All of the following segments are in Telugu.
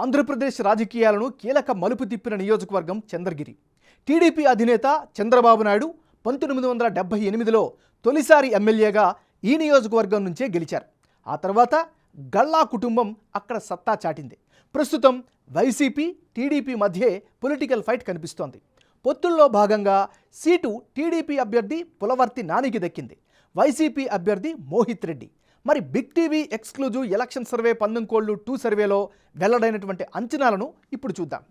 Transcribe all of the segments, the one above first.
ఆంధ్రప్రదేశ్ రాజకీయాలను కీలక మలుపు తిప్పిన నియోజకవర్గం చంద్రగిరి. టీడీపీ అధినేత చంద్రబాబు నాయుడు 1978లో తొలిసారి ఎమ్మెల్యేగా ఈ నియోజకవర్గం నుంచే గెలిచారు. ఆ తర్వాత గల్లా కుటుంబం అక్కడ సత్తా చాటింది. ప్రస్తుతం వైసీపీ టీడీపీ మధ్య పొలిటికల్ ఫైట్ కనిపిస్తోంది. పొత్తుల్లో భాగంగా సీటు టీడీపీ అభ్యర్థి పులవర్తి నానికి దక్కింది. వైసీపీ అభ్యర్థి మోహిత్ రెడ్డి. మరి big TV exclusive election survey పందెంకోళ్ళు 2 సర్వేలో వెల్లడైనటువంటి అంచనాలను ఇప్పుడు చూద్దాం.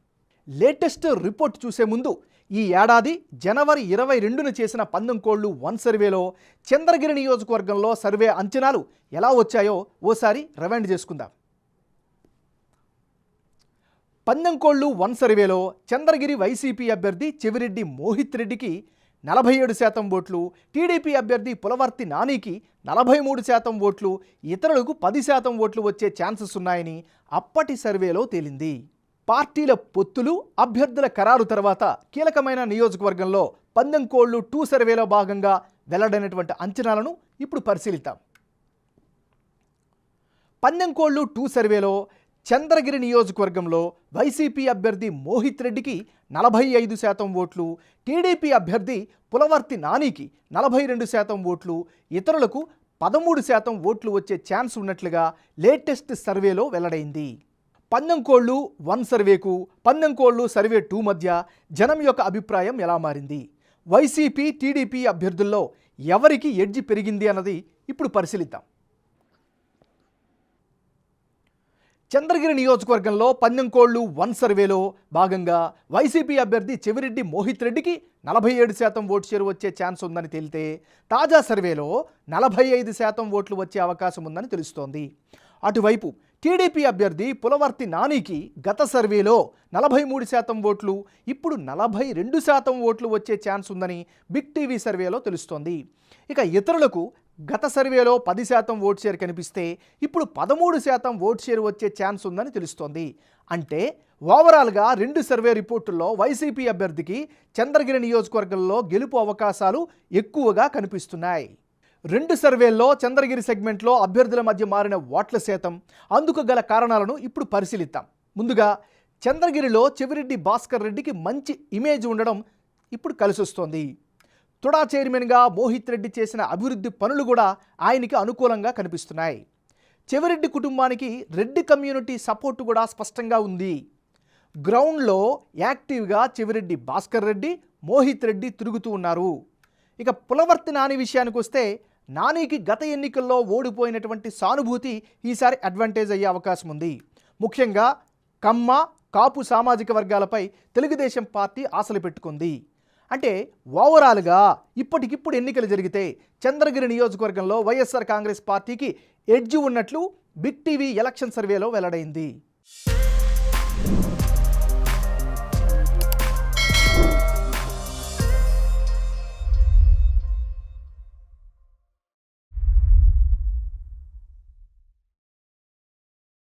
లేటెస్ట్ రిపోర్ట్ చూసే ముందు ఈ ఏడాది జనవరి 22న చేసిన పందెంకోళ్ళు 1 సర్వేలో చంద్రగిరి నియోజకవర్గంలో సర్వే అంచనాలు ఎలా వచ్చాయో ఓసారి రివైండ్ చేసుకుందాం. పందెంకోళ్ళు 1 సర్వేలో చంద్రగిరి వైసీపీ అభ్యర్థి చెవిరెడ్డి మోహిత్ రెడ్డికి 47% ఓట్లు, టీడీపీ అభ్యర్థి పులవర్తి నానికి 43% ఓట్లు, ఇతరులకు 10% ఓట్లు వచ్చే ఛాన్సెస్ ఉన్నాయని అప్పటి సర్వేలో తేలింది. పార్టీల పొత్తులు, అభ్యర్థుల ఖరారు తర్వాత కీలకమైన నియోజకవర్గంలో పందెంకోళ్ళు 2 సర్వేలో భాగంగా వెల్లడైనటువంటి అంచనాలను ఇప్పుడు పరిశీలిద్దాం. పందెంకోళ్ళు 2 సర్వేలో చంద్రగిరి నియోజకవర్గంలో వైసీపీ అభ్యర్థి మోహిత్ రెడ్డికి 45% ఓట్లు, టీడీపీ అభ్యర్థి పులవర్తి నానికి 42% ఓట్లు, ఇతరులకు 13% ఓట్లు వచ్చే ఛాన్స్ ఉన్నట్లుగా లేటెస్ట్ సర్వేలో వెల్లడైంది. పందెంకోళ్ళు 1 సర్వేకు పందెంకోళ్ళు సర్వే 2 మధ్య జనం యొక్క అభిప్రాయం ఎలా మారింది, వైసీపీ టీడీపీ అభ్యర్థుల్లో ఎవరికి ఎడ్జి పెరిగింది అన్నది ఇప్పుడు పరిశీలిద్దాం. చంద్రగిరి నియోజకవర్గంలో పందెంకోళ్ళు 1 సర్వేలో భాగంగా వైసీపీ అభ్యర్థి చెవిరెడ్డి మోహిత్ రెడ్డికి 47% ఓటు షేరు వచ్చే ఛాన్స్ ఉందని తేలితే, తాజా సర్వేలో 45% ఓట్లు వచ్చే అవకాశం ఉందని తెలుస్తోంది. అటువైపు టీడీపీ అభ్యర్థి పులవర్తి నానికి గత సర్వేలో 43% ఓట్లు, ఇప్పుడు 42% ఓట్లు వచ్చే ఛాన్స్ ఉందని బిగ్ టీవీ సర్వేలో తెలుస్తోంది. ఇక ఇతరులకు గత సర్వేలో 10% ఓటు షేర్ కనిపిస్తే ఇప్పుడు 13% ఓటు షేర్ వచ్చే ఛాన్స్ ఉందని తెలుస్తోంది. అంటే ఓవరాల్గా 2 సర్వే రిపోర్టుల్లో వైసీపీ అభ్యర్థికి చంద్రగిరి నియోజకవర్గంలో గెలుపు అవకాశాలు ఎక్కువగా కనిపిస్తున్నాయి. 2 సర్వేల్లో చంద్రగిరి సెగ్మెంట్లో అభ్యర్థుల మధ్య మారిన ఓట్ల శాతం, అందుకు గల కారణాలను ఇప్పుడు పరిశీలిద్దాం. ముందుగా చంద్రగిరిలో చెవిరెడ్డి భాస్కర్ రెడ్డికి మంచి ఇమేజ్ ఉండడం ఇప్పుడు కలిసొస్తోంది. తుడా చైర్మన్గా మోహిత్ రెడ్డి చేసిన అభివృద్ధి పనులు కూడా ఆయనకి అనుకూలంగా కనిపిస్తున్నాయి. చెవిరెడ్డి కుటుంబానికి రెడ్డి కమ్యూనిటీ సపోర్టు కూడా స్పష్టంగా ఉంది. గ్రౌండ్లో యాక్టివ్గా చెవిరెడ్డి భాస్కర్ రెడ్డి, మోహిత్ రెడ్డి తిరుగుతూ ఉన్నారు. ఇక పులవర్తి నాని విషయానికి వస్తే, నానికి గత ఎన్నికల్లో ఓడిపోయినటువంటి సానుభూతి ఈసారి అడ్వాంటేజ్ అయ్యే అవకాశం ఉంది. ముఖ్యంగా కమ్మ, కాపు సామాజిక వర్గాలపై తెలుగుదేశం పార్టీ ఆశలు పెట్టుకుంది. అంటే ఓవరాల్గా ఇప్పటికిప్పుడు ఎన్నికలు జరిగితే చంద్రగిరి నియోజకవర్గంలో వైఎస్ఆర్ కాంగ్రెస్ పార్టీకి ఎడ్జి ఉన్నట్లు బిగ్ టీవీ ఎలక్షన్ సర్వేలో వెల్లడైంది.